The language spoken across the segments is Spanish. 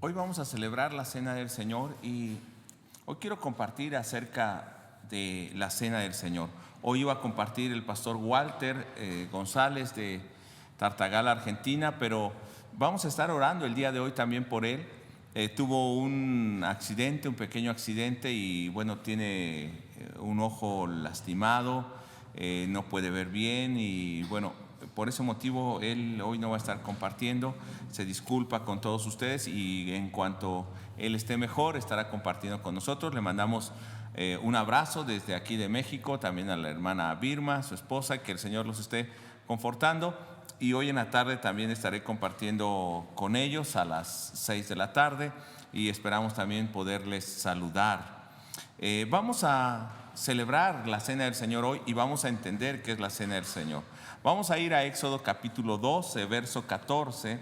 Hoy vamos a celebrar la Cena del Señor y hoy quiero compartir acerca de la Cena del Señor. Hoy iba a compartir el pastor Walter González de Tartagal, Argentina, pero vamos a estar orando el día de hoy también por él. Tuvo un accidente, un pequeño accidente y bueno, tiene un ojo lastimado, no puede ver bien y bueno, por ese motivo él hoy no va a estar compartiendo. Se disculpa con todos ustedes y en cuanto él esté mejor estará compartiendo con nosotros. Le mandamos un abrazo desde aquí de México, también a la hermana Birma, su esposa, que el Señor los esté confortando. Y hoy en la tarde también estaré compartiendo con ellos a las 6 de la tarde y esperamos también poderles saludar. Vamos a celebrar la Cena del Señor hoy y vamos a entender qué es la Cena del Señor. Vamos a ir a Éxodo capítulo 12, verso 14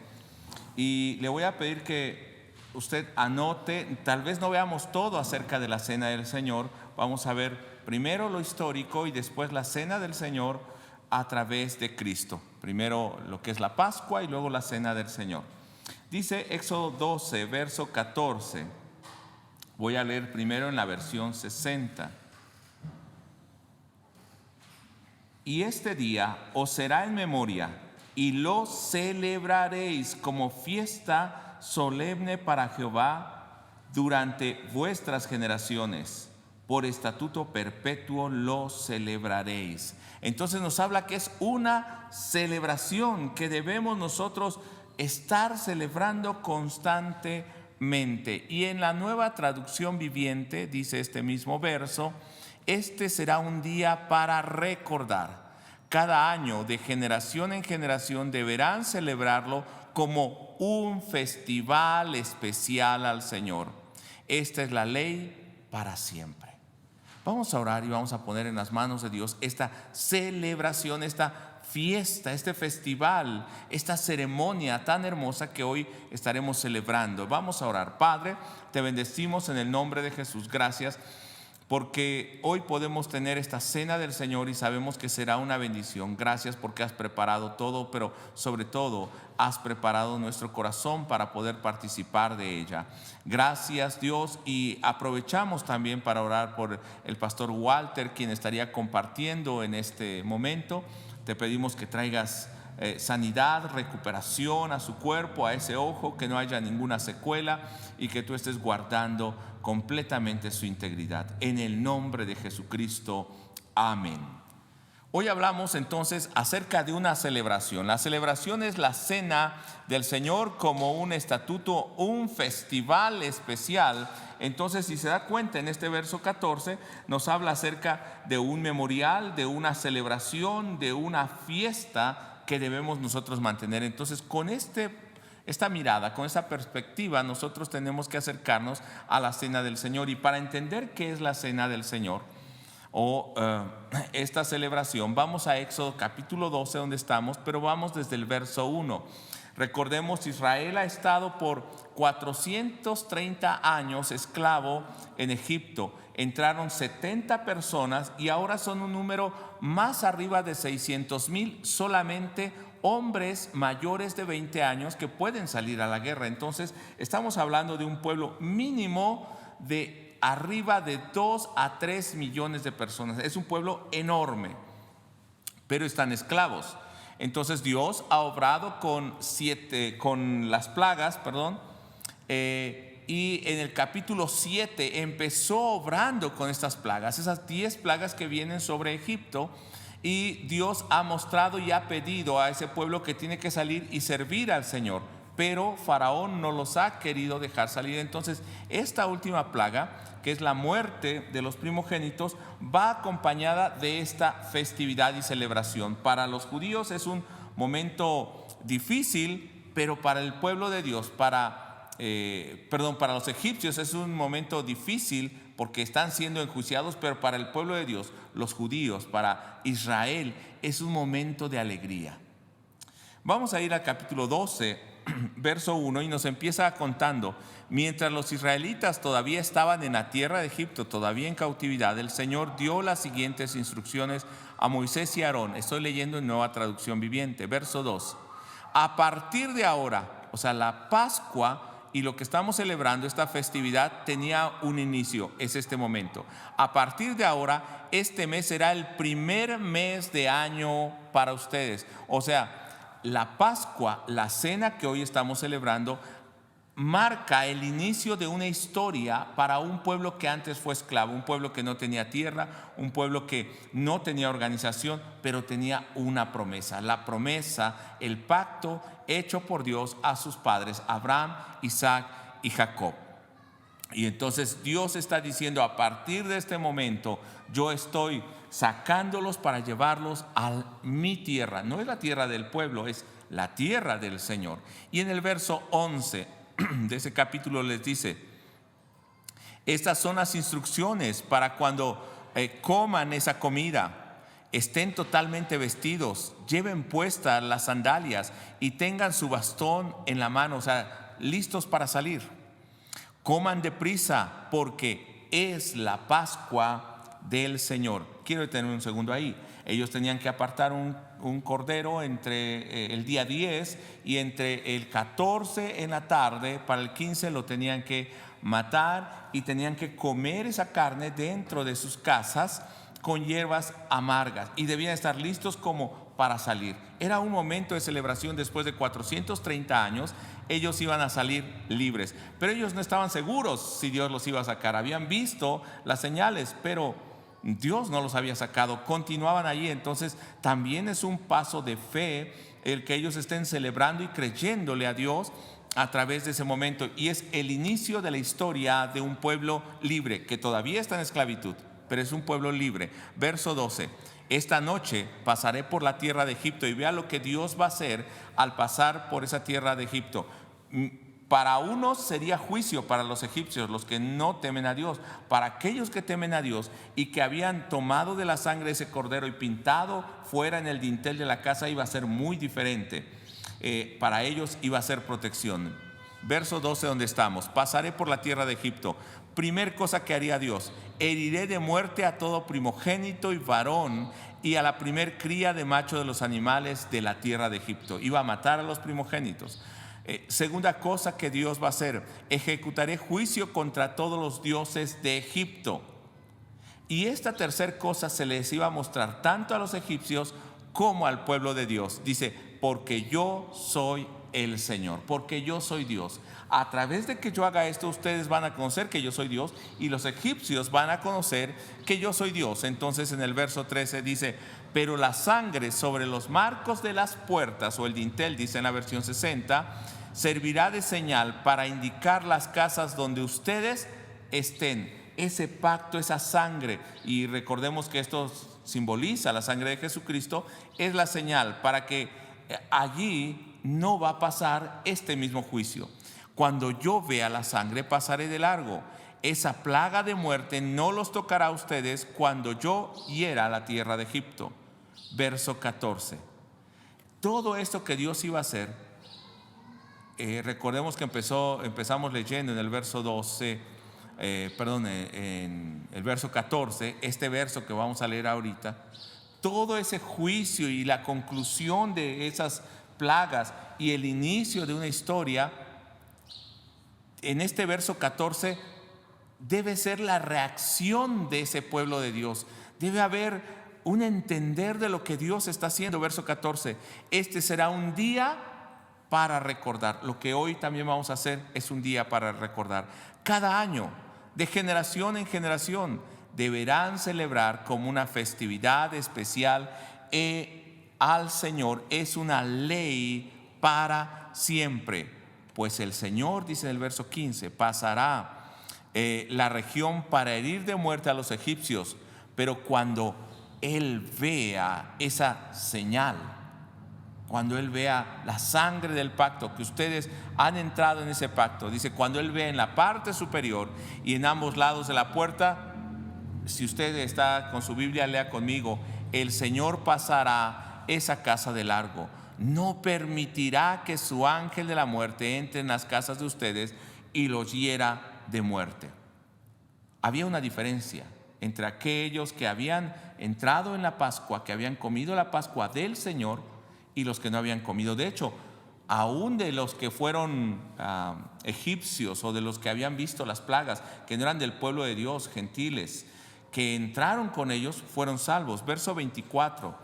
y le voy a pedir que usted anote. Tal vez no veamos todo acerca de la Cena del Señor. Vamos a ver primero lo histórico y después la Cena del Señor a través de Cristo. Primero lo que es la Pascua y luego la Cena del Señor. Dice Éxodo 12, verso 14. Voy a leer primero en la versión 60. Y este día os será en memoria y lo celebraréis como fiesta solemne para Jehová durante vuestras generaciones. Por estatuto perpetuo lo celebraréis. Entonces nos habla que es una celebración que debemos nosotros estar celebrando constantemente. Y en la Nueva Traducción Viviente dice este mismo verso: este será un día para recordar. Cada año, de generación en generación, deberán celebrarlo como un festival especial al Señor. Esta es la ley para siempre. Vamos a orar y vamos a poner en las manos de Dios esta celebración, esta fiesta, este festival, esta ceremonia tan hermosa que hoy estaremos celebrando. Vamos a orar. Padre, te bendecimos en el nombre de Jesús. Gracias porque hoy podemos tener esta Cena del Señor y sabemos que será una bendición. Gracias porque has preparado todo, pero sobre todo has preparado nuestro corazón para poder participar de ella. Gracias, Dios, y aprovechamos también para orar por el pastor Walter, quien estaría compartiendo en este momento. Te pedimos que traigas sanidad, recuperación a su cuerpo, a ese ojo, que no haya ninguna secuela y que tú estés guardando completamente su integridad. En el nombre de Jesucristo, amén. Hoy hablamos entonces acerca de una celebración. La celebración es la Cena del Señor como un estatuto, un festival especial. Entonces, si se da cuenta, en este verso 14 nos habla acerca de un memorial, de una celebración, de una fiesta que debemos nosotros mantener. Entonces, con esta mirada, con esa perspectiva, nosotros tenemos que acercarnos a la Cena del Señor. Y para entender qué es la Cena del Señor o esta celebración, vamos a Éxodo capítulo 12, donde estamos, pero vamos desde el verso 1. Recordemos, Israel ha estado por 430 años esclavo en Egipto. Entraron 70 personas y ahora son un número más arriba de 600,000 solamente hombres mayores de 20 años que pueden salir a la guerra. Entonces estamos hablando de un pueblo mínimo de arriba de 2 a 3 millones de personas. Es un pueblo enorme, pero están esclavos. Entonces Dios ha obrado con las plagas, y en el capítulo 7 empezó obrando con estas plagas, esas 10 plagas que vienen sobre Egipto. Y Dios ha mostrado y ha pedido a ese pueblo que tiene que salir y servir al Señor, pero Faraón no los ha querido dejar salir. Entonces esta última plaga, que es la muerte de los primogénitos, va acompañada de esta festividad y celebración. Para los judíos es un momento difícil, pero para el pueblo de Dios, para los egipcios es un momento difícil porque están siendo enjuiciados, pero para el pueblo de Dios, los judíos, para Israel, es un momento de alegría. Vamos a ir al capítulo 12, verso 1, y nos empieza contando: mientras los israelitas todavía estaban en la tierra de Egipto, todavía en cautividad, el Señor dio las siguientes instrucciones a Moisés y a Aarón. Estoy leyendo en Nueva Traducción Viviente, verso 2. A partir de ahora, o sea, la Pascua y lo que estamos celebrando, esta festividad, tenía un inicio, es este momento. A partir de ahora, este mes será el primer mes de año para ustedes. O sea, la Pascua, la cena que hoy estamos celebrando, marca el inicio de una historia para un pueblo que antes fue esclavo, un pueblo que no tenía tierra, un pueblo que no tenía organización, pero tenía una promesa. La promesa, el pacto hecho por Dios a sus padres, Abraham, Isaac y Jacob. Y entonces Dios está diciendo: a partir de este momento yo estoy sacándolos para llevarlos a mi tierra. No es la tierra del pueblo, es la tierra del Señor. Y en el verso 11 de ese capítulo les dice: estas son las instrucciones para cuando coman esa comida. Estén totalmente vestidos, lleven puestas las sandalias y tengan su bastón en la mano, o sea, listos para salir. Coman deprisa, porque es la Pascua del Señor. Quiero detener un segundo ahí. Ellos tenían que apartar un cordero entre el día 10 y entre el 14 en la tarde. Para el 15 lo tenían que matar y tenían que comer esa carne dentro de sus casas con hierbas amargas, y debían estar listos como para salir. Era un momento de celebración. Después de 430 años ellos iban a salir libres, pero ellos no estaban seguros si Dios los iba a sacar. Habían visto las señales, pero Dios no los había sacado, continuaban allí. Entonces también es un paso de fe el que ellos estén celebrando y creyéndole a Dios a través de ese momento, y es el inicio de la historia de un pueblo libre que todavía está en esclavitud, pero es un pueblo libre. Verso 12: esta noche pasaré por la tierra de Egipto, y vea lo que Dios va a hacer al pasar por esa tierra de Egipto. Para unos sería juicio, para los egipcios, los que no temen a Dios. Para aquellos que temen a Dios y que habían tomado de la sangre de ese cordero y pintado fuera en el dintel de la casa, iba a ser muy diferente. Para ellos iba a ser protección. Verso 12, donde estamos: pasaré por la tierra de Egipto. Primer cosa que haría Dios: heriré de muerte a todo primogénito y varón, y a la primer cría de macho de los animales de la tierra de Egipto. Iba a matar a los primogénitos. Segunda cosa que Dios va a hacer: ejecutaré juicio contra todos los dioses de Egipto. Y esta tercera cosa se les iba a mostrar tanto a los egipcios como al pueblo de Dios. Dice: porque yo soy el Señor, porque yo soy Dios. A través de que yo haga esto, ustedes van a conocer que yo soy Dios, y los egipcios van a conocer que yo soy Dios. Entonces en el verso 13 dice: pero la sangre sobre los marcos de las puertas, o el dintel, dice en la versión 60, servirá de señal para indicar las casas donde ustedes estén. Ese pacto, esa sangre, y recordemos que esto simboliza la sangre de Jesucristo, es la señal para que allí no va a pasar este mismo juicio. Cuando yo vea la sangre, pasaré de largo. Esa plaga de muerte no los tocará a ustedes cuando yo hiera la tierra de Egipto. Verso 14. Todo esto que Dios iba a hacer, recordemos que empezamos leyendo en el verso 12, en el verso 14, este verso que vamos a leer ahorita. Todo ese juicio y la conclusión de esas plagas y el inicio de una historia, en este verso 14 debe ser la reacción de ese pueblo de Dios. Debe haber un entender de lo que Dios está haciendo. Verso 14: este será un día para recordar. Lo que hoy también vamos a hacer es un día para recordar. Cada año, de generación en generación, deberán celebrar como una festividad especial al Señor. Es una ley para siempre, pues el Señor, dice en el verso 15, pasará la región para herir de muerte a los egipcios, pero cuando Él vea esa señal, cuando Él vea la sangre del pacto, que ustedes han entrado en ese pacto, dice, cuando Él vea en la parte superior y en ambos lados de la puerta. Si usted está con su Biblia, lea conmigo: el Señor pasará esa casa de largo, no permitirá que su ángel de la muerte entre en las casas de ustedes y los hiera de muerte. Había una diferencia entre aquellos que habían entrado en la Pascua, que habían comido la Pascua del Señor, y los que no habían comido. De hecho, aún de los que fueron egipcios o de los que habían visto las plagas, que no eran del pueblo de Dios, gentiles, que entraron con ellos, fueron salvos. Verso 24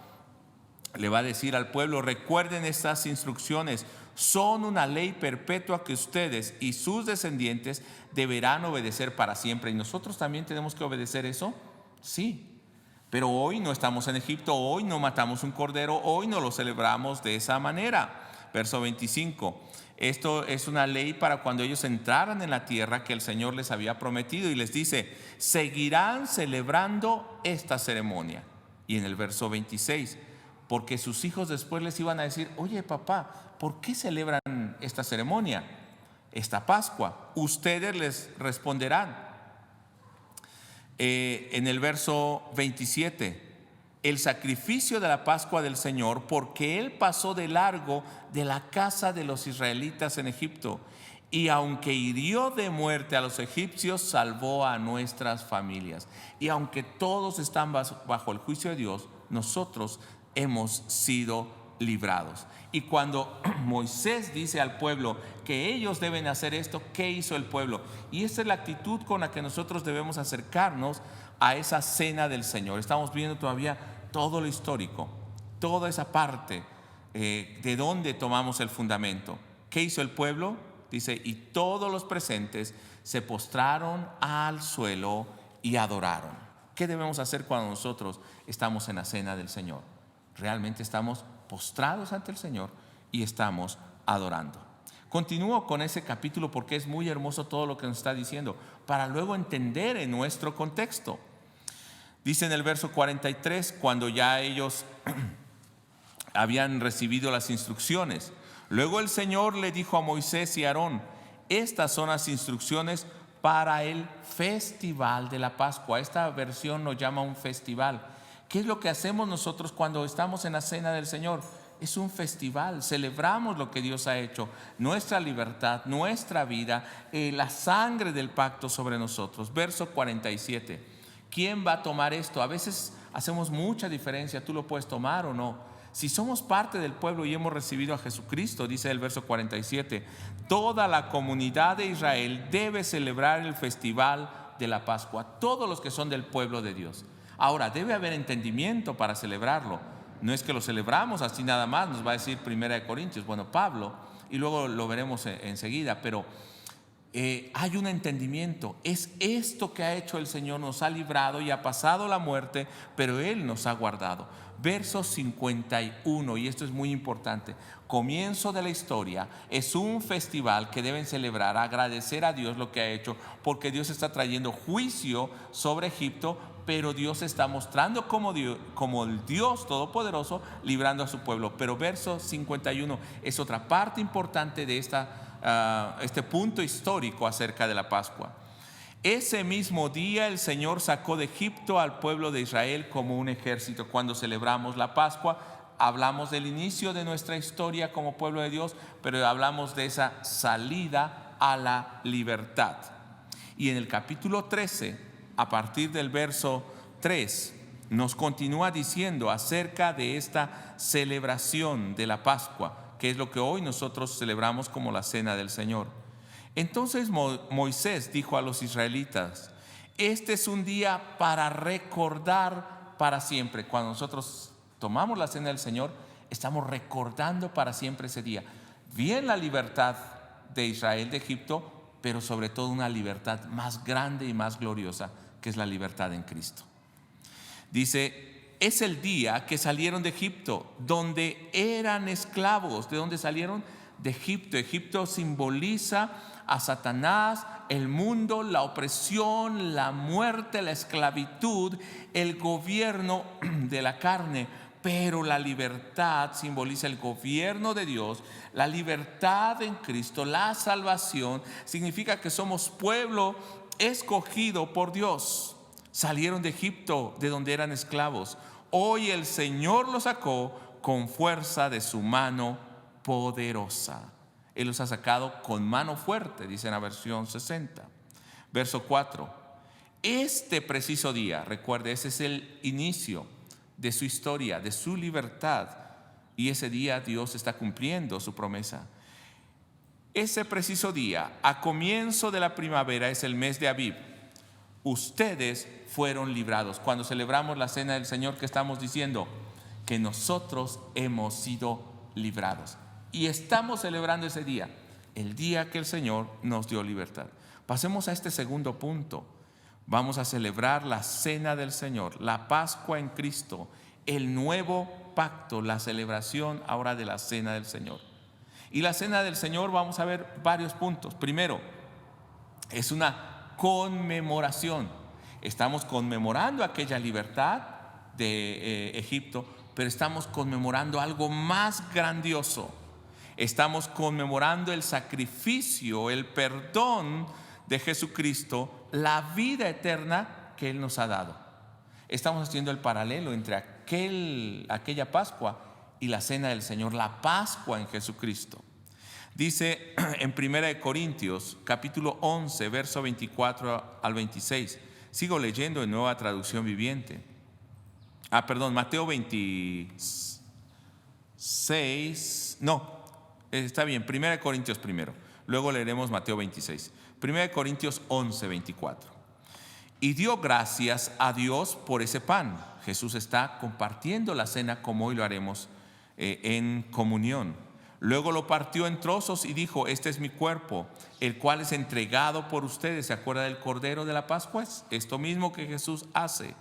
le va a decir al pueblo: recuerden estas instrucciones, son una ley perpetua que ustedes y sus descendientes deberán obedecer para siempre. ¿Y nosotros también tenemos que obedecer eso? Sí, pero hoy no estamos en Egipto, hoy no matamos un cordero, hoy no lo celebramos de esa manera. Verso 25, esto es una ley para cuando ellos entraran en la tierra que el Señor les había prometido, y les dice: seguirán celebrando esta ceremonia. Y en el verso 26, porque sus hijos después les iban a decir: oye papá, ¿por qué celebran esta ceremonia, esta Pascua? Ustedes les responderán en el verso 27, el sacrificio de la Pascua del Señor, porque Él pasó de largo de la casa de los israelitas en Egipto, y aunque hirió de muerte a los egipcios, salvó a nuestras familias. Y aunque todos están bajo el juicio de Dios, nosotros hemos sido librados. Y cuando Moisés dice al pueblo que ellos deben hacer esto, ¿qué hizo el pueblo? Y esta es la actitud con la que nosotros debemos acercarnos a esa cena del Señor. Estamos viendo todavía todo lo histórico, toda esa parte de donde tomamos el fundamento. ¿Qué hizo el pueblo? Dice: y todos los presentes se postraron al suelo y adoraron. ¿Qué debemos hacer cuando nosotros estamos en la cena del Señor? Realmente estamos postrados ante el Señor y estamos adorando. Continúo con ese capítulo porque es muy hermoso todo lo que nos está diciendo, para luego entender en nuestro contexto. Dice en el verso 43, cuando ya ellos habían recibido las instrucciones: luego el Señor le dijo a Moisés y a Aarón: estas son las instrucciones para el festival de la Pascua. Esta versión nos llama un festival. ¿Qué es lo que hacemos nosotros cuando estamos en la cena del Señor? Es un festival, celebramos lo que Dios ha hecho, nuestra libertad, nuestra vida, la sangre del pacto sobre nosotros. Verso 47, ¿quién va a tomar esto? A veces hacemos mucha diferencia, tú lo puedes tomar o no. Si somos parte del pueblo y hemos recibido a Jesucristo, dice el verso 47, toda la comunidad de Israel debe celebrar el festival de la Pascua, todos los que son del pueblo de Dios. Ahora, debe haber entendimiento para celebrarlo. No es que lo celebramos así nada más, nos va a decir 1 Corintios, bueno, Pablo, y luego lo veremos enseguida, pero hay un entendimiento. Es esto que ha hecho el Señor, nos ha librado y ha pasado la muerte, pero Él nos ha guardado. Verso 51, y esto es muy importante: comienzo de la historia, es un festival que deben celebrar, agradecer a Dios lo que ha hecho, porque Dios está trayendo juicio sobre Egipto, pero Dios está mostrando como el Dios Todopoderoso, librando a su pueblo. Pero verso 51 es otra parte importante de este punto histórico acerca de la Pascua. Ese mismo día el Señor sacó de Egipto al pueblo de Israel como un ejército. Cuando celebramos la Pascua, hablamos del inicio de nuestra historia como pueblo de Dios, pero hablamos de esa salida a la libertad. Y en el capítulo 13, a partir del verso 3, nos continúa diciendo acerca de esta celebración de la Pascua, que es lo que hoy nosotros celebramos como la cena del Señor. Entonces Moisés dijo a los israelitas: este es un día para recordar para siempre. Cuando nosotros tomamos la cena del Señor, estamos recordando para siempre ese día. Bien la libertad de Israel de Egipto, pero sobre todo una libertad más grande y más gloriosa, que es la libertad en Cristo. Dice: es el día que salieron de Egipto, donde eran esclavos. ¿De dónde salieron? De Egipto. Egipto simboliza a Satanás, el mundo, la opresión, la muerte, la esclavitud, el gobierno de la carne. Pero la libertad simboliza el gobierno de Dios, la libertad en Cristo, la salvación. Significa que somos pueblo escogido por Dios. Salieron de Egipto, de donde eran esclavos. Hoy el Señor los sacó con fuerza de su mano poderosa. Él los ha sacado con mano fuerte, dice en la versión 60. Verso 4. Este preciso día, recuerde, ese es el inicio de su historia, de su libertad. Y ese día Dios está cumpliendo su promesa. Ese preciso día, a comienzo de la primavera, es el mes de Abib. Ustedes fueron librados. Cuando celebramos la cena del Señor, ¿qué estamos diciendo? Que nosotros hemos sido librados. Y estamos celebrando ese día, el día que el Señor nos dio libertad. Pasemos a este segundo punto. Vamos a celebrar la cena del Señor, la Pascua en Cristo, el nuevo pacto, la celebración ahora de la cena del Señor. Y la cena del Señor, vamos a ver varios puntos. Primero, es una conmemoración. Estamos conmemorando aquella libertad de Egipto, pero estamos conmemorando algo más grandioso. Estamos conmemorando el sacrificio, el perdón de Jesucristo, la vida eterna que Él nos ha dado. Estamos haciendo el paralelo entre aquella Pascua y la cena del Señor, la Pascua en Jesucristo. Dice en 1 Corintios capítulo 11, verso 24 al 26. Sigo leyendo en Nueva Traducción Viviente. Mateo 26. No, está bien, 1 Corintios primero. Luego leeremos Mateo 26. 1 Corintios 11, 24. Y dio gracias a Dios por ese pan. Jesús está compartiendo la cena como hoy lo haremos en comunión. Luego lo partió en trozos y dijo: este es mi cuerpo, el cual es entregado por ustedes. ¿Se acuerda del Cordero de la Pascua? Esto mismo que Jesús hace.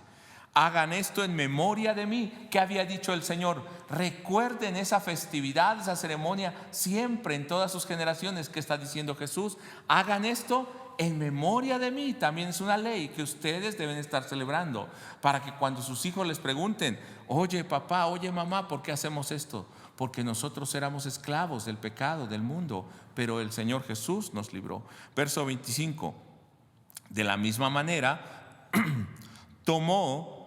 Hagan esto en memoria de mí. ¿Qué había dicho el Señor? Recuerden esa festividad, esa ceremonia, siempre, en todas sus generaciones. ¿Qué está diciendo Jesús? Hagan esto en memoria de mí. También es una ley que ustedes deben estar celebrando, para que cuando sus hijos les pregunten: oye papá, oye mamá, ¿por qué hacemos esto? Porque nosotros éramos esclavos del pecado, del mundo, pero el Señor Jesús nos libró. Verso 25. De la misma manera tomó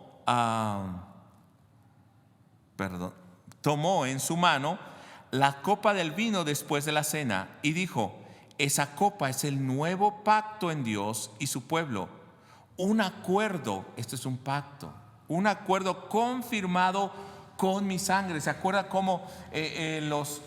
en su mano la copa del vino después de la cena y dijo: esa copa es el nuevo pacto en Dios y su pueblo. Un acuerdo, esto es un pacto, un acuerdo confirmado con mi sangre. ¿Se acuerda cómo los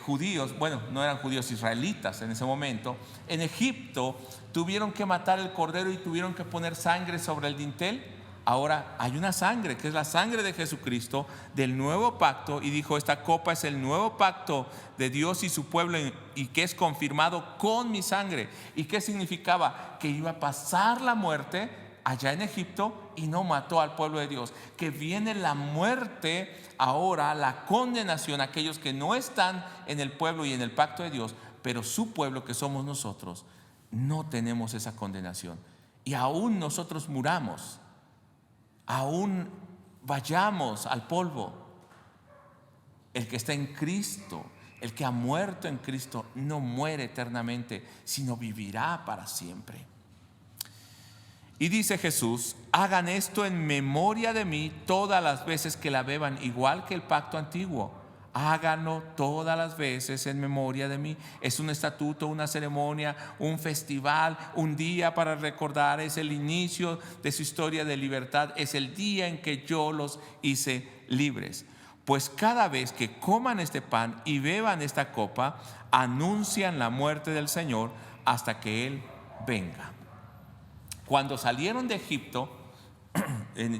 judíos, bueno, no eran judíos, israelitas en ese momento, en Egipto tuvieron que matar el cordero y tuvieron que poner sangre sobre el dintel? Ahora hay una sangre, que es la sangre de Jesucristo, del nuevo pacto, y dijo: esta copa es el nuevo pacto de Dios y su pueblo, y que es confirmado con mi sangre. ¿Y qué significaba? Que iba a pasar la muerte allá en Egipto y no mató al pueblo de Dios. Que viene la muerte ahora, la condenación a aquellos que no están en el pueblo y en el pacto de Dios, pero su pueblo, que somos nosotros, no tenemos esa condenación. Y aún nosotros muramos, aún vayamos al polvo, el que está en Cristo, el que ha muerto en Cristo, no muere eternamente, sino vivirá para siempre. Y dice Jesús: hagan esto en memoria de mí todas las veces que la beban, igual que el pacto antiguo. Háganlo todas las veces en memoria de mí. Es un estatuto, una ceremonia, un festival, un día para recordar. Es el inicio de su historia de libertad. Es el día en que yo los hice libres. Pues cada vez que coman este pan y beban esta copa, anuncian la muerte del Señor hasta que Él venga. Cuando salieron de Egipto,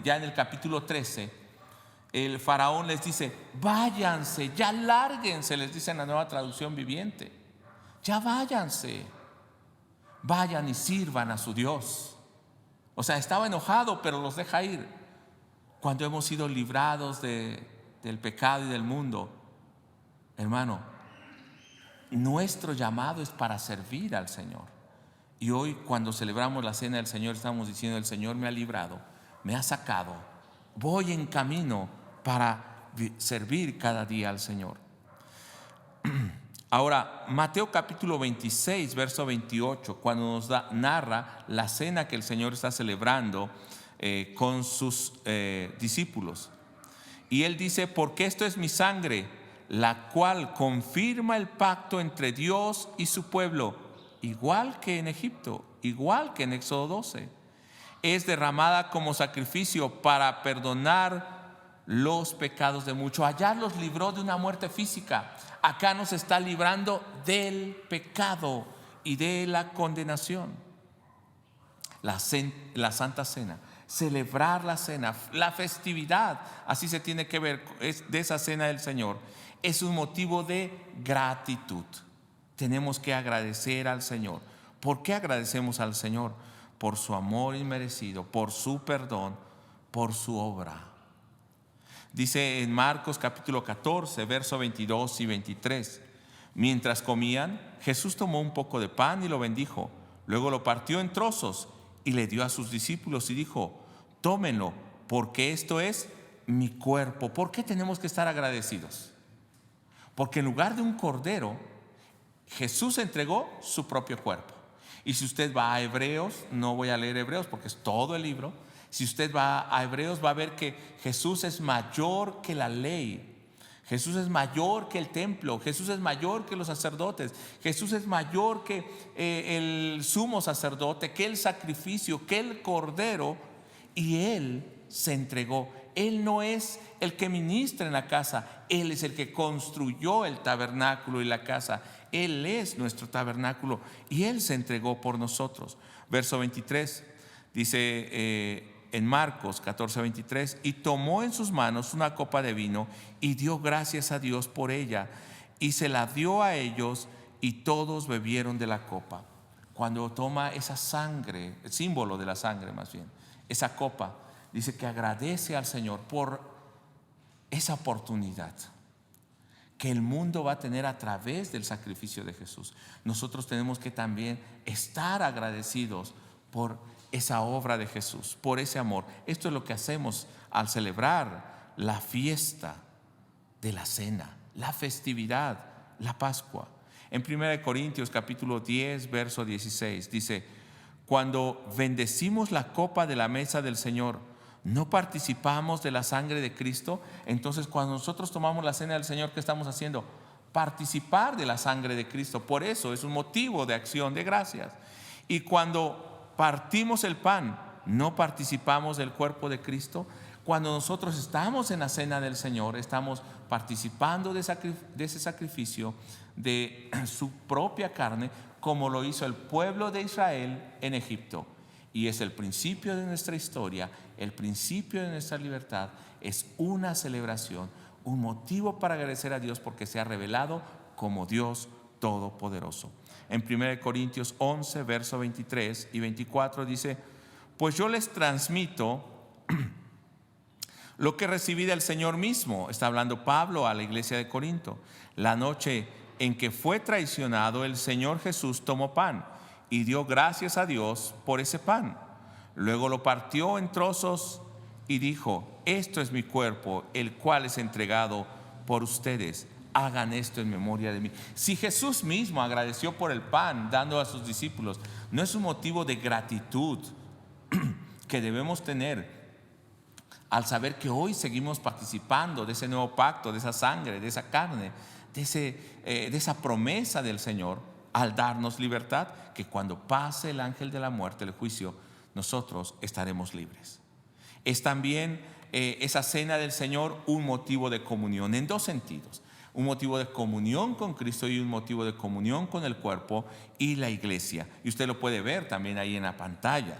ya en el capítulo 13, el faraón les dice: váyanse, ya lárguense, les dice en la Nueva Traducción Viviente. Ya váyanse, vayan y sirvan a su Dios. O sea, estaba enojado, pero los deja ir. Cuando hemos sido librados del pecado y del mundo, hermano, nuestro llamado es para servir al Señor. Y hoy, cuando celebramos la cena del Señor, estamos diciendo: el Señor me ha librado, me ha sacado, voy en camino para servir cada día al Señor. Ahora, Mateo capítulo 26, verso 28, cuando nos narra la cena que el Señor está celebrando con sus discípulos. Y Él dice: porque esto es mi sangre, la cual confirma el pacto entre Dios y su pueblo, igual que en Egipto, igual que en Éxodo 12. Es derramada como sacrificio para perdonar los pecados de muchos. Allá los libró de una muerte física. Acá nos está librando del pecado y de la condenación. La Santa Cena, celebrar la cena, la festividad, así se tiene que ver de esa cena del Señor, es un motivo de gratitud. Tenemos que agradecer al Señor. ¿Por qué agradecemos al Señor? Por su amor inmerecido, por su perdón, por su obra. Dice en Marcos capítulo 14, verso 22 y 23. Mientras comían, Jesús tomó un poco de pan y lo bendijo. Luego lo partió en trozos y le dio a sus discípulos y dijo: tómenlo, porque esto es mi cuerpo. ¿Por qué tenemos que estar agradecidos? Porque en lugar de un cordero, Jesús entregó su propio cuerpo. Y si usted va a Hebreos, no voy a leer Hebreos porque es todo el libro. Si usted va a Hebreos, va a ver que Jesús es mayor que la ley. Jesús es mayor que el templo. Jesús es mayor que los sacerdotes. Jesús es mayor que el sumo sacerdote, que el sacrificio, que el cordero. Y Él se entregó. Él no es el que ministra en la casa. Él es el que construyó el tabernáculo y la casa. Él es nuestro tabernáculo y Él se entregó por nosotros. Verso 23 dice en Marcos 14, 23: y tomó en sus manos una copa de vino y dio gracias a Dios por ella y se la dio a ellos y todos bebieron de la copa. Cuando toma esa sangre, el símbolo de la sangre más bien, esa copa, dice que agradece al Señor por esa oportunidad que el mundo va a tener a través del sacrificio de Jesús. Nosotros tenemos que también estar agradecidos por esa obra de Jesús, por ese amor. Esto es lo que hacemos al celebrar la fiesta de la cena, la festividad, la Pascua. En 1 Corintios capítulo 10, verso 16 dice: cuando bendecimos la copa de la mesa del Señor, ¿no participamos de la sangre de Cristo? Entonces, cuando nosotros tomamos la cena del Señor, ¿qué estamos haciendo? Participar de la sangre de Cristo. Por eso es un motivo de acción de gracias. Y cuando partimos el pan, ¿no participamos del cuerpo de Cristo? Cuando nosotros estamos en la cena del Señor, estamos participando de ese sacrificio, de su propia carne, como lo hizo el pueblo de Israel en Egipto. Y es el principio de nuestra historia, el principio de nuestra libertad. Es una celebración, un motivo para agradecer a Dios porque se ha revelado como Dios todopoderoso. En 1 Corintios 11, verso 23 y 24 dice: pues yo les transmito lo que recibí del Señor mismo. Está hablando Pablo a la iglesia de Corinto. La noche en que fue traicionado, el Señor Jesús tomó pan y dio gracias a Dios por ese pan. Luego lo partió en trozos y dijo: esto es mi cuerpo, el cual es entregado por ustedes. Hagan esto en memoria de mí. Si Jesús mismo agradeció por el pan dando a sus discípulos, ¿no es un motivo de gratitud que debemos tener al saber que hoy seguimos participando de ese nuevo pacto, de esa sangre, de esa carne, de esa promesa del Señor, al darnos libertad, que cuando pase el ángel de la muerte, el juicio, nosotros estaremos libres? Es también esa cena del Señor un motivo de comunión en dos sentidos: un motivo de comunión con Cristo y un motivo de comunión con el cuerpo y la iglesia. Y usted lo puede ver también ahí en la pantalla.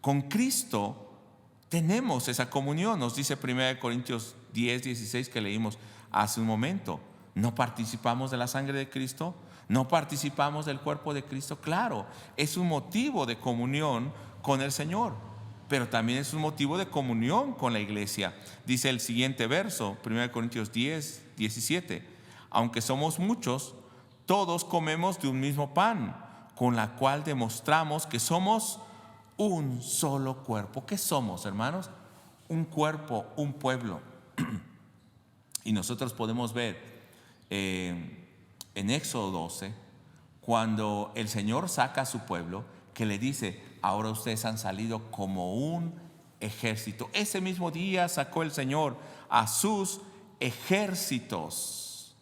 Con Cristo tenemos esa comunión. Nos dice 1 Corintios 10, 16 que leímos hace un momento. ¿No participamos de la sangre de Cristo? ¿No participamos del cuerpo de Cristo? Claro, es un motivo de comunión con el Señor, pero también es un motivo de comunión con la iglesia. Dice el siguiente verso, 1 Corintios 10, 17: aunque somos muchos, todos comemos de un mismo pan, con la cual demostramos que somos un solo cuerpo. ¿Qué somos, hermanos? Un cuerpo, un pueblo. Y nosotros podemos ver en Éxodo 12, cuando el Señor saca a su pueblo, que le dice: ahora ustedes han salido como un ejército. Ese mismo día sacó el Señor a sus ejércitos.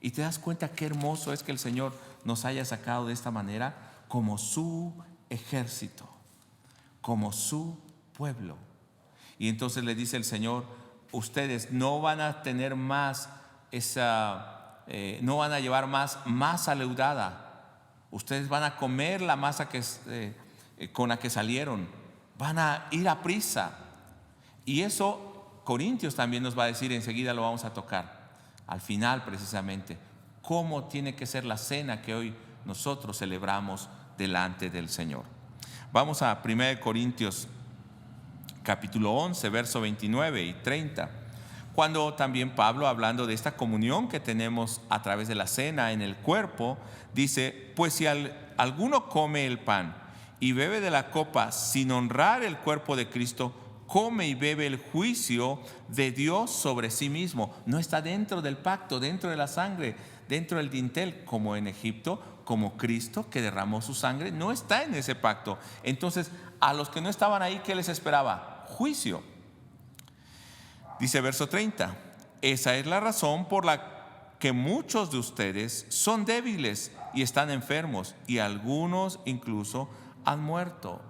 Y te das cuenta qué hermoso es que el Señor nos haya sacado de esta manera, como su ejército, como su pueblo. Y entonces le dice el Señor, ustedes no van a tener más no van a llevar más masa leudada. Ustedes van a comer la masa con la que salieron. Van a ir a prisa. Y eso Corintios también nos va a decir, enseguida lo vamos a tocar, al final precisamente, cómo tiene que ser la cena que hoy nosotros celebramos delante del Señor. Vamos a 1 Corintios capítulo 11, verso 29 y 30. Cuando también Pablo, hablando de esta comunión que tenemos a través de la cena en el cuerpo, dice, pues si alguno come el pan y bebe de la copa sin honrar el cuerpo de Cristo, come y bebe el juicio de Dios sobre sí mismo. No está dentro del pacto, dentro de la sangre, dentro del dintel, como en Egipto, como Cristo que derramó su sangre, no está en ese pacto. Entonces, a los que no estaban ahí, ¿qué les esperaba? Juicio. Dice verso 30, esa es la razón por la que muchos de ustedes son débiles y están enfermos, y algunos incluso han muerto.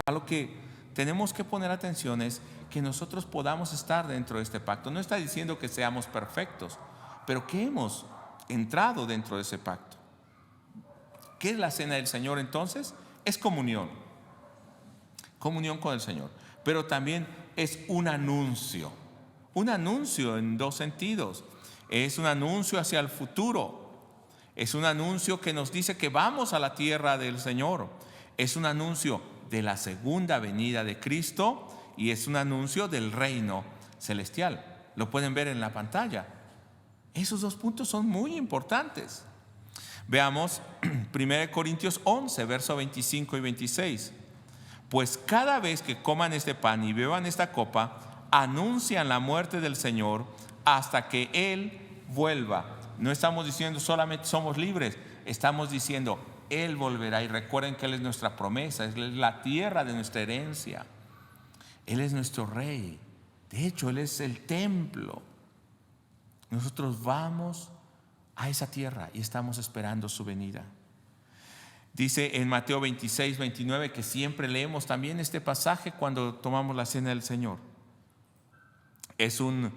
A lo que tenemos que poner atención es que nosotros podamos estar dentro de este pacto. No está diciendo que seamos perfectos, pero que hemos entrado dentro de ese pacto. ¿Qué es la cena del Señor entonces? Es comunión con el Señor, pero también es un anuncio en dos sentidos. Es un anuncio hacia el futuro, es un anuncio que nos dice que vamos a la tierra del Señor, es un anuncio de la segunda venida de Cristo y es un anuncio del reino celestial. Lo pueden ver en la pantalla. Esos dos puntos son muy importantes. Veamos 1 Corintios 11, verso 25 y 26. Pues cada vez que coman este pan y beban esta copa, anuncian la muerte del Señor hasta que Él vuelva. No estamos diciendo solamente somos libres, estamos diciendo Él volverá. Y recuerden que Él es nuestra promesa, Él es la tierra de nuestra herencia, Él es nuestro Rey. De hecho, Él es el templo. Nosotros vamos a esa tierra y estamos esperando su venida. Dice en Mateo 26, 29, que siempre leemos también este pasaje cuando tomamos la cena del Señor. Es un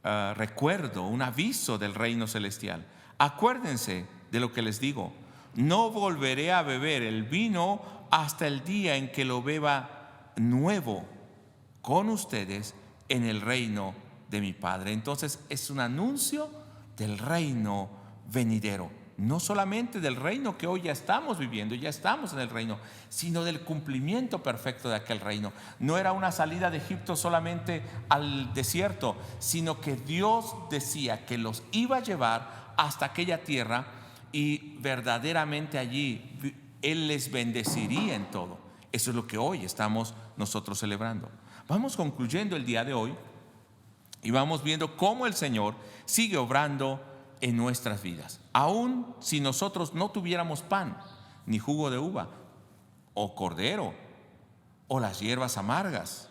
recuerdo, un aviso del reino celestial. Acuérdense de lo que les digo. No volveré a beber el vino hasta el día en que lo beba nuevo con ustedes en el reino de mi Padre. Entonces es un anuncio del reino venidero. No solamente del reino que hoy ya estamos viviendo, ya estamos en el reino, sino del cumplimiento perfecto de aquel reino. No era una salida de Egipto solamente al desierto, sino que Dios decía que los iba a llevar hasta aquella tierra y verdaderamente allí Él les bendeciría en todo. Eso es lo que hoy estamos nosotros celebrando. Vamos concluyendo el día de hoy y vamos viendo cómo el Señor sigue obrando en nuestras vidas. Aún si nosotros no tuviéramos pan, ni jugo de uva, o cordero, o las hierbas amargas,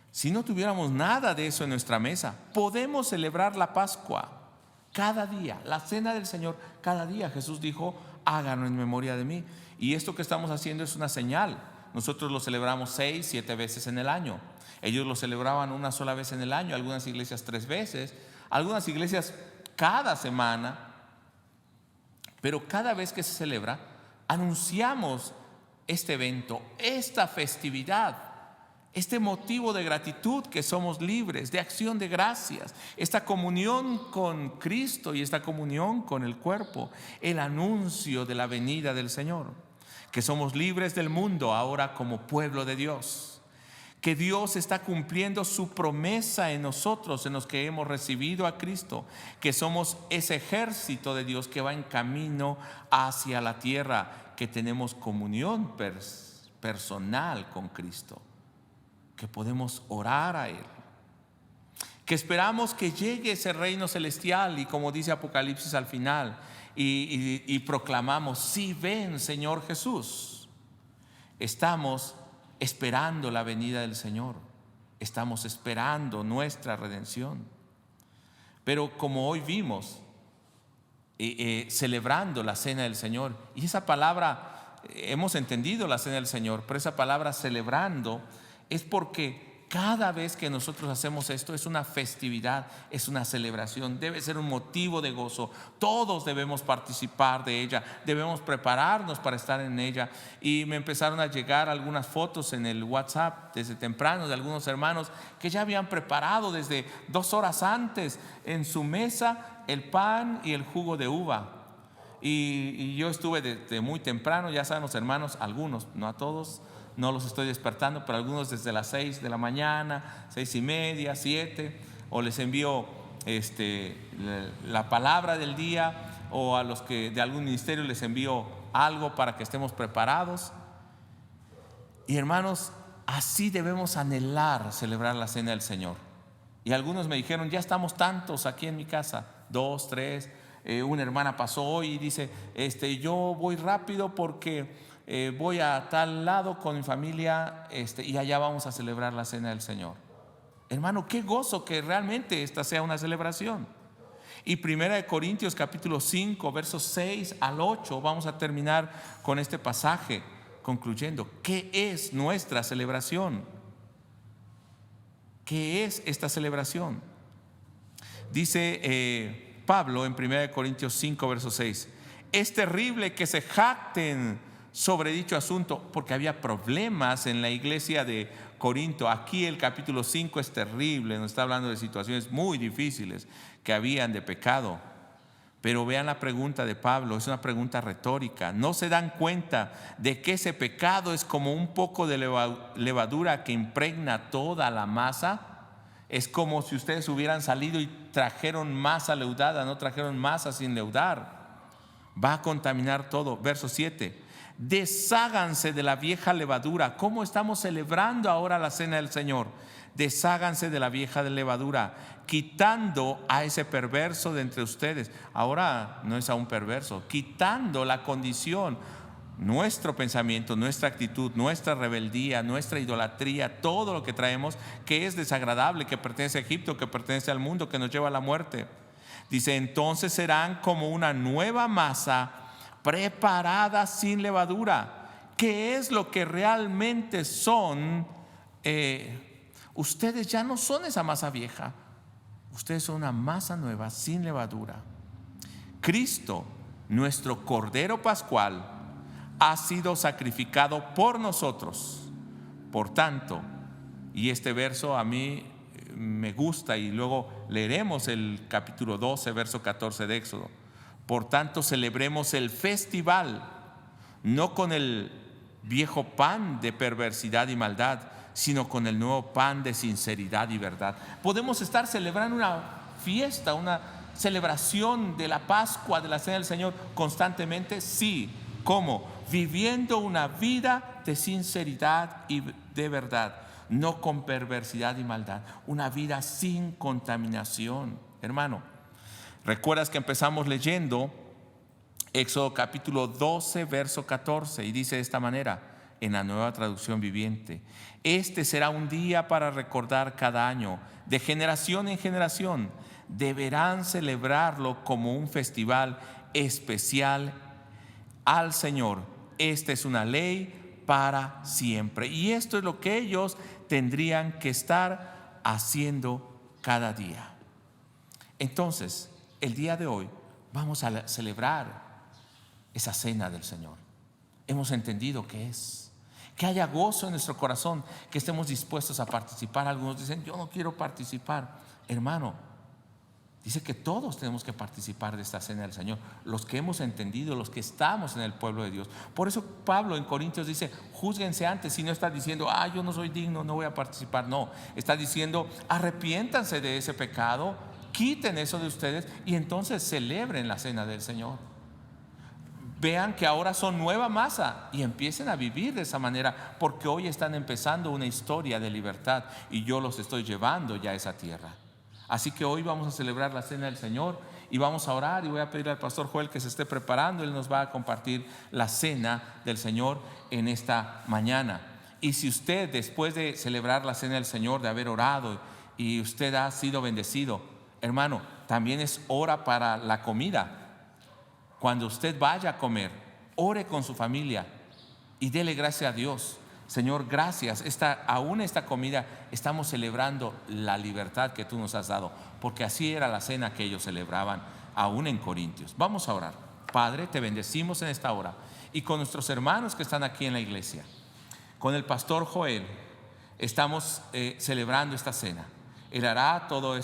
si no tuviéramos nada de eso en nuestra mesa, podemos celebrar la Pascua cada día, la cena del Señor cada día. Jesús dijo, háganlo en memoria de mí. Y esto que estamos haciendo es una señal. Nosotros lo celebramos 6, 7 veces en el año. Ellos lo celebraban una sola vez en el año, algunas iglesias 3 veces, algunas iglesias cada semana, pero cada vez que se celebra, anunciamos este evento, esta festividad, este motivo de gratitud que somos libres, de acción de gracias, esta comunión con Cristo y esta comunión con el cuerpo, el anuncio de la venida del Señor, que somos libres del mundo ahora como pueblo de Dios, que Dios está cumpliendo su promesa en nosotros, en los que hemos recibido a Cristo, que somos ese ejército de Dios que va en camino hacia la tierra, que tenemos comunión personal con Cristo, que podemos orar a Él, que esperamos que llegue ese reino celestial y como dice Apocalipsis al final, y proclamamos, sí, ven Señor Jesús. Estamos esperando la venida del Señor, estamos esperando nuestra redención. Pero como hoy vimos, celebrando la cena del Señor, y esa palabra, hemos entendido la cena del Señor, pero esa palabra celebrando es porque Cada vez que nosotros hacemos esto es una festividad, es una celebración, debe ser un motivo de gozo. Todos debemos participar de ella, debemos prepararnos para estar en ella. Y me empezaron a llegar algunas fotos en el WhatsApp desde temprano de algunos hermanos que ya habían preparado desde 2 horas antes en su mesa el pan y el jugo de uva. Y yo estuve desde muy temprano, ya saben los hermanos, algunos, no a todos, no los estoy despertando, pero algunos desde las 6 de la mañana, 6:30, 7, o les envío la palabra del día, o a los que de algún ministerio les envío algo para que estemos preparados. Y hermanos, así debemos anhelar celebrar la cena del Señor. Y algunos me dijeron, ya estamos tantos aquí en mi casa, 2, 3. Una hermana pasó hoy y dice, yo voy rápido porque voy a tal lado con mi familia y allá vamos a celebrar la cena del Señor. Hermano, qué gozo que realmente esta sea una celebración. Y 1 Corintios capítulo 5 versos 6 al 8, vamos a terminar con este pasaje concluyendo. ¿Qué es nuestra celebración? ¿Qué es esta celebración? Dice Pablo en 1 Corintios 5 verso 6, es terrible que se jacten sobre dicho asunto, porque había problemas en la iglesia de Corinto. Aquí el capítulo 5 es terrible, nos está hablando de situaciones muy difíciles que habían de pecado. Pero vean la pregunta de Pablo, es una pregunta retórica. ¿No se dan cuenta de que ese pecado es como un poco de levadura que impregna toda la masa? Es como si ustedes hubieran salido y trajeron masa leudada, no trajeron masa sin leudar. Va a contaminar todo. Verso 7. Desháganse de la vieja levadura. ¿Cómo estamos celebrando ahora la cena del Señor? Desháganse de la vieja levadura, quitando a ese perverso de entre ustedes. Ahora no es a un perverso, quitando la condición, nuestro pensamiento, nuestra actitud, nuestra rebeldía, nuestra idolatría, todo lo que traemos que es desagradable, que pertenece a Egipto, que pertenece al mundo, que nos lleva a la muerte. Dice, entonces serán como una nueva masa preparada sin levadura. ¿Qué es lo que realmente son? Ustedes ya no son esa masa vieja, ustedes son una masa nueva sin levadura. Cristo, nuestro Cordero Pascual, ha sido sacrificado por nosotros. Por tanto, y este verso a mí me gusta, y luego leeremos el capítulo 12 verso 14 de Éxodo. Por tanto, celebremos el festival, no con el viejo pan de perversidad y maldad, sino con el nuevo pan de sinceridad y verdad. Podemos estar celebrando una fiesta, una celebración de la Pascua, de la Cena del Señor constantemente. Sí, ¿cómo? Viviendo una vida de sinceridad y de verdad, no con perversidad y maldad, una vida sin contaminación. Hermano, ¿recuerdas que empezamos leyendo Éxodo capítulo 12 verso 14? Y dice de esta manera en la Nueva Traducción Viviente: este será un día para recordar cada año, de generación en generación deberán celebrarlo como un festival especial al Señor. Esta es una ley para siempre. Y esto es lo que ellos tendrían que estar haciendo cada día. Entonces, el día de hoy vamos a celebrar esa cena del Señor. Hemos entendido qué es, que haya gozo en nuestro corazón, que estemos dispuestos a participar. Algunos dicen, yo no quiero participar. Hermano, dice que todos tenemos que participar de esta cena del Señor, los que hemos entendido, los que estamos en el pueblo de Dios. Por eso Pablo en Corintios dice, júzguense antes. Y no está diciendo, yo no soy digno, no voy a participar. No, está diciendo, arrepiéntanse de ese pecado, quiten eso de ustedes y entonces celebren la cena del Señor. Vean que ahora son nueva masa y empiecen a vivir de esa manera, porque hoy están empezando una historia de libertad y yo los estoy llevando ya a esa tierra. Así que hoy vamos a celebrar la cena del Señor y vamos a orar, y voy a pedir al pastor Joel que se esté preparando. Él nos va a compartir la cena del Señor en esta mañana. Y si usted, después de celebrar la cena del Señor, de haber orado y usted ha sido bendecido, hermano, también es hora para la comida. Cuando usted vaya a comer, ore con su familia y dele gracias a Dios, Señor, gracias. Aún esta comida estamos celebrando la libertad que tú nos has dado, porque así era la cena que ellos celebraban aún en Corintios. Vamos a orar. Padre, te bendecimos en esta hora y con nuestros hermanos que están aquí en la iglesia, con el pastor Joel, estamos celebrando esta cena. Él hará toda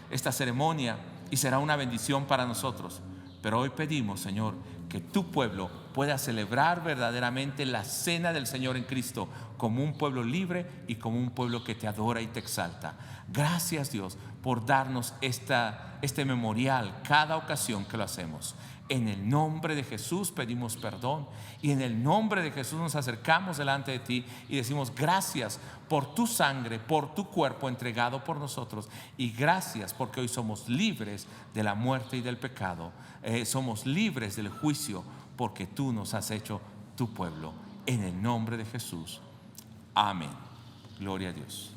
esta ceremonia y será una bendición para nosotros. Pero hoy pedimos, Señor, que tu pueblo pueda celebrar verdaderamente la cena del Señor en Cristo como un pueblo libre y como un pueblo que te adora y te exalta. Gracias, Dios, por darnos este memorial cada ocasión que lo hacemos. En el nombre de Jesús pedimos perdón y en el nombre de Jesús nos acercamos delante de ti y decimos gracias por tu sangre, por tu cuerpo entregado por nosotros, y gracias porque hoy somos libres de la muerte y del pecado. Somos libres del juicio porque tú nos has hecho tu pueblo. En el nombre de Jesús. Amén. Gloria a Dios.